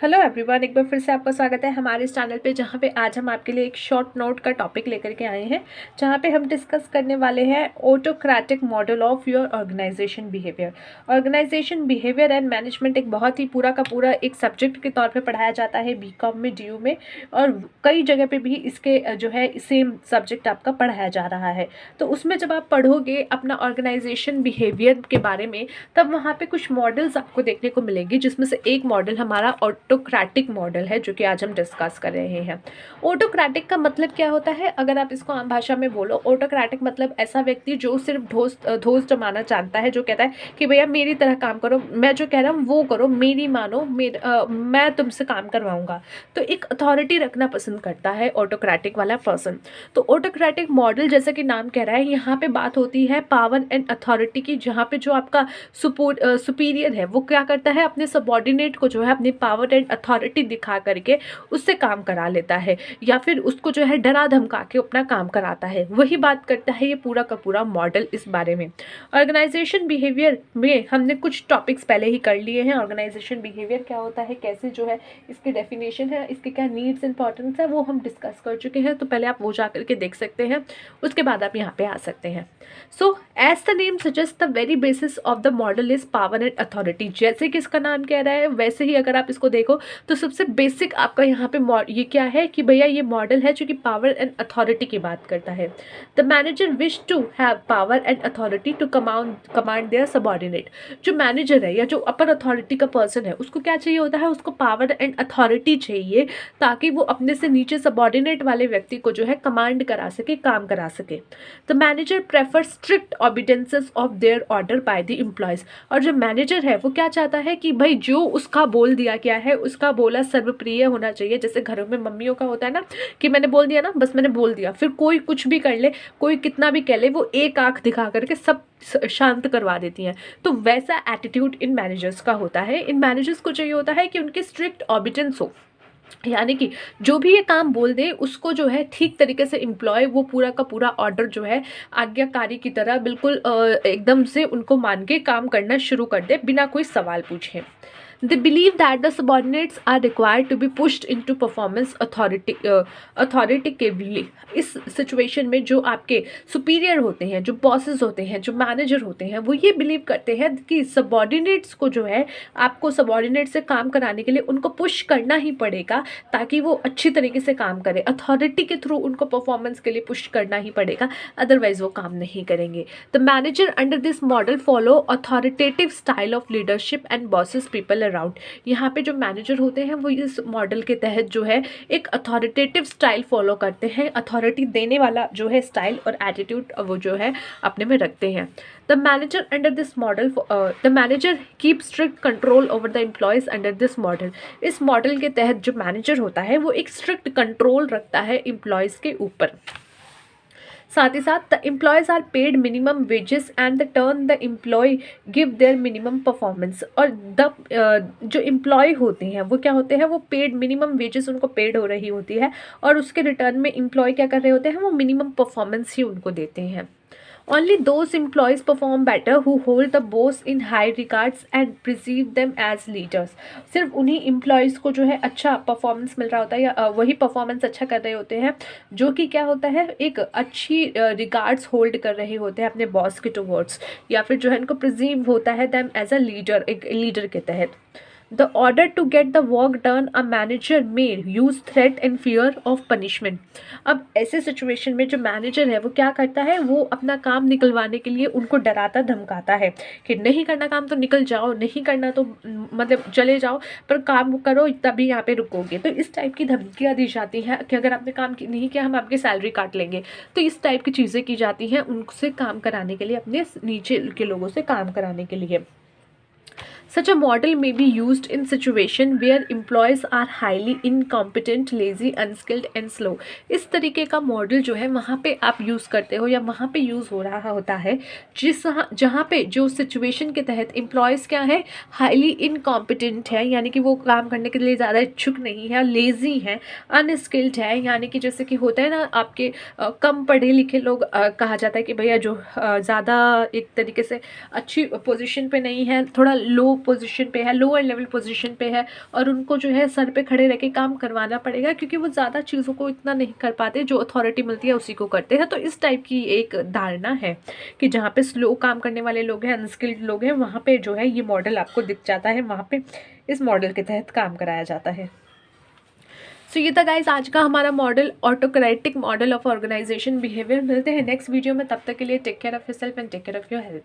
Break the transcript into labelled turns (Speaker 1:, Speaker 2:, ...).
Speaker 1: Hello everyone, एक बार फिर से आपका स्वागत है हमारे इस चैनल पे, जहाँ पे आज हम आपके लिए एक शॉर्ट नोट का टॉपिक लेकर के आए हैं, जहाँ पे हम डिस्कस करने वाले हैं autocratic model of your organisation behaviour. Organisation behaviour and management एक बहुत ही पूरा का पूरा एक सब्जेक्ट के तौर पे पढ़ाया जाता है बीकॉम में, डीयू में, और कई जगह पे भी इसके जो है सेम सब्जेक्ट आपका पढ़ाया जा रहा है। तो उसमें जब आप पढ़ोगे अपना ऑर्गेनाइजेशन बिहेवियर के बारे में, तब वहाँ पे कुछ मॉडल्स आपको देखने को मिलेंगे, जिसमें से एक मॉडल हमारा ऑटोक्रेटिक मॉडल है, जो कि आज हम डिस्कस कर रहे हैं। ऑटोक्रेटिक का मतलब क्या होता है? अगर आप इसको आम भाषा में बोलो, ऑटोक्रेटिक मतलब ऐसा व्यक्ति जो सिर्फ धोस जमाना जानता है, जो कहता है कि भैया मेरी तरह काम करो, मैं जो कह रहा हूँ वो करो, मेरी मानो, मैं तुमसे काम करवाऊंगा। तो एक अथॉरिटी रखना पसंद करता है ऑटोक्रेटिक वाला पर्सन। तो ऑटोक्रेटिक मॉडल, जैसा कि नाम कह रहा है, यहाँ पे बात होती है पावर एंड अथॉरिटी की, जहाँ पे जो आपका सुपीरियर है वो क्या करता है, अपने सबॉर्डिनेट को जो है अपनी पावर एंड अथॉरिटी दिखा करके उससे काम करा लेता है, या फिर उसको जो है डरा धमका के अपना काम कराता है। वही बात करता है ये पूरा का पूरा मॉडल इस बारे में। ऑर्गेनाइजेशन बिहेवियर में हमने कुछ टॉपिक्स पहले ही कर लिए हैं। ऑर्गेनाइजेशन बिहेवियर क्या होता है, कैसे जो है इसकी डेफिनेशन है, इसके क्या नीड्स इंपॉर्टेंस है, वो हम डिस्कस कर चुके हैं। तो पहले आप वो जा करके देख सकते हैं, उसके बाद आप यहाँ पे आ सकते हैं। So as the name suggest, the very basis of the model is power and authority. जैसे कि इसका नाम कह रहा है, वैसे ही अगर आप इसको देखो तो सबसे बेसिक आपका यहाँ पे ये क्या है कि भैया ये मॉडल है जो कि पावर एंड अथॉरिटी की बात करता है। The manager wish to have power and authority to command their subordinate. जो मैनेजर है या जो अपर अथॉरिटी का पर्सन है, उसको क्या चाहिए होता है? उसको पावर एंड अथॉरिटी चाहिए, ताकि वो अपने से नीचे सबॉर्डिनेट वाले व्यक्ति को जो है कमांड करा सके, काम करा सके। The manager prefer strict obediences of their order by the employees. और जो मैनेजर है वो क्या चाहता है कि भाई जो उसका बोल दिया गया है, उसका बोला सर्वप्रिय होना चाहिए। जैसे घरों में मम्मियों का होता है ना कि मैंने बोल दिया ना, बस मैंने बोल दिया, फिर कोई कुछ भी कर ले, कोई कितना भी कह ले, वो एक आंख दिखा करके सब शांत करवा देती हैं। तो वैसा एटीट्यूड इन मैनेजर्स का होता है। इन मैनेजर्स को चाहिए होता है कि उनकी स्ट्रिक्ट ऑबिडेंस हो, यानी कि जो भी ये काम बोल दे उसको जो है ठीक तरीके से एम्प्लॉय वो पूरा का पूरा ऑर्डर जो है आज्ञाकारी की तरह बिल्कुल एकदम से उनको मान के काम करना शुरू कर दे, बिना कोई सवाल पूछे। They believe that the subordinates are required to be pushed into performance authoritatively। इस सिचुएशन में जो आपके सुपीरियर होते हैं, जो बॉसेस होते हैं, जो मैनेजर होते हैं, वो ये बिलीव करते हैं कि सबॉर्डिनेट्स को जो है आपको सबॉर्डिनेट से काम कराने के लिए उनको पुश करना ही पड़ेगा, ताकि वो अच्छी तरीके से काम करे। अथॉरिटी के थ्रू उनको परफॉर्मेंस के लिए पुश करना ही पड़ेगा, अदरवाइज वो काम नहीं करेंगे। The manager under this model follow authoritative style of leadership and bosses people around. यहाँ पे जो मैनेजर होते हैं वो इस मॉडल के तहत जो है एक अथॉरिटेटिव स्टाइल फॉलो करते हैं। अथॉरिटी देने वाला जो है स्टाइल और एटीट्यूड वो जो है अपने में रखते हैं। The manager under this model, the manager keep strict control over the employees under this model. इस मॉडल के तहत जो मैनेजर होता है वो एक स्ट्रिक्ट कंट्रोल रखता है एम्प्लॉयज के ऊपर। साथ ही साथ the employees are paid minimum wages and the turn the employee give their minimum performance. और जो एम्प्लॉय होते हैं वो क्या होते हैं, वो पेड मिनिमम वेजेस उनको पेड हो रही होती है, और उसके रिटर्न में एम्प्लॉय क्या कर रहे होते हैं, वो मिनिमम परफॉर्मेंस ही उनको देते हैं। Only those employees perform better who hold the boss in high regards and perceive them as leaders। सिर्फ उन्हीं एम्प्लॉयज़ को जो है अच्छा परफॉर्मेंस मिल रहा होता है, या वही परफॉर्मेंस अच्छा कर रहे होते हैं जो कि क्या होता है, एक अच्छी रिगार्ड्स होल्ड कर रहे होते हैं अपने बॉस के टुवर्ड्स, या फिर जो है इनको परसीव होता है दैम एज अ लीडर, एक लीडर के तहत। The order to get the work done, a manager may use threat and fear of punishment। अब ऐसे सिचुएशन में जो मैनेजर है वो क्या करता है, वो अपना काम निकलवाने के लिए उनको डराता धमकाता है कि नहीं करना काम तो निकल जाओ, नहीं करना तो मतलब चले जाओ, पर काम करो तभी यहाँ पे रुकोगे। तो इस टाइप की धमकियाँ दी जाती हैं कि अगर आपने काम नहीं किया हम आपकी सैलरी काट लेंगे। तो इस टाइप की चीज़ें की जाती हैं उनसे काम कराने के लिए, अपने नीचे के लोगों से काम कराने के लिए। Such a model may be used in situation where employees are highly incompetent, lazy, unskilled and slow। इस तरीके का मॉडल जो है वहाँ पे आप यूज़ करते हो, या वहाँ पे यूज़ हो रहा होता है जहाँ पे जो सिचुएशन के तहत एम्प्लॉयज़ क्या है, हाईली इनकॉम्पिटेंट है, यानी कि वो काम करने के लिए ज़्यादा इच्छुक नहीं है, लेज़ी है, अनस्किल्ड है, यानी कि जैसे कि होता है ना आपके कम पढ़े लिखे लोग, कहा जाता है कि भैया जो ज़्यादा एक तरीके से अच्छी पोजीशन पे नहीं है, थोड़ा लो पोजीशन पे है, लोअर लेवल पोजीशन पे है, और उनको जो है सर पे खड़े रह के काम करवाना पड़ेगा, क्योंकि वो ज़्यादा चीज़ों को इतना नहीं कर पाते, जो अथॉरिटी मिलती है उसी को करते हैं। तो इस टाइप की एक धारणा है कि जहाँ पे स्लो काम करने वाले लोग हैं, अनस्किल्ड लोग हैं, वहाँ पे जो है ये मॉडल आपको दिख जाता है, वहाँ पे इस मॉडल के तहत काम कराया जाता है। सो ये था गाइज आज का हमारा model, autocratic model of organisation behaviour. मिलते हैं नेक्स्ट वीडियो में, तब तक के लिए take care of yourself and take care of your health.